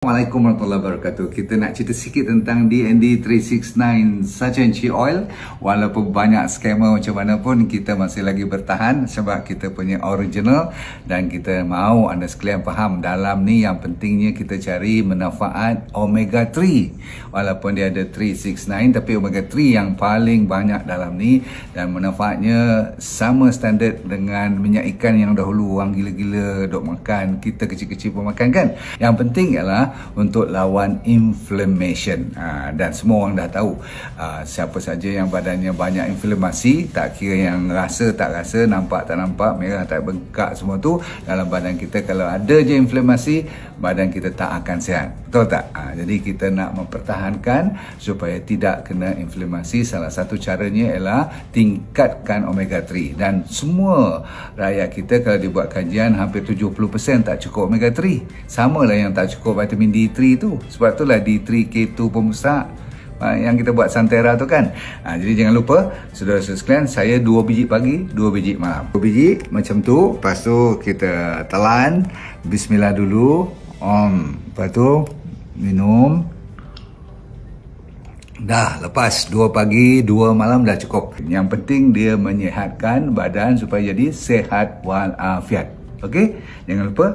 Assalamualaikum warahmatullahi wabarakatuh. Kita nak cerita sikit tentang DND 369 Sargent Oil. Walaupun banyak scammer macam mana pun, kita masih lagi bertahan sebab kita punya original dan kita mahu anda sekalian faham dalam ni yang pentingnya kita cari manfaat omega 3. Walaupun dia ada 369 tapi omega 3 yang paling banyak dalam ni dan manfaatnya sama standard dengan minyak ikan yang dahulu orang gila-gila duk makan, kita kecil-kecil pun makan kan. Yang penting ialah untuk lawan inflammation, dan semua orang dah tahu siapa saja yang badannya banyak inflamasi, tak kira yang rasa tak rasa, nampak tak nampak, merah tak bengkak, semua tu dalam badan kita, kalau ada je inflamasi, badan kita tak akan sihat, betul tak? Jadi kita nak mempertahankan supaya tidak kena inflamasi. Salah satu caranya ialah tingkatkan omega 3, dan semua rakyat kita kalau dibuat kajian hampir 70% tak cukup omega 3, samalah yang tak cukup vitamin D3 tu. Sebab itulah D3 K2 pun besar yang kita buat Santera tu kan. Jadi jangan lupa saudara-saudara sekalian, saya 2 biji pagi, 2 biji malam, 2 biji macam tu. Lepas tu kita telan, bismillah dulu, lepas tu minum. Dah lepas 2 pagi 2 malam dah cukup. Yang penting dia menyihatkan badan supaya jadi sehat walafiat. Okey, jangan lupa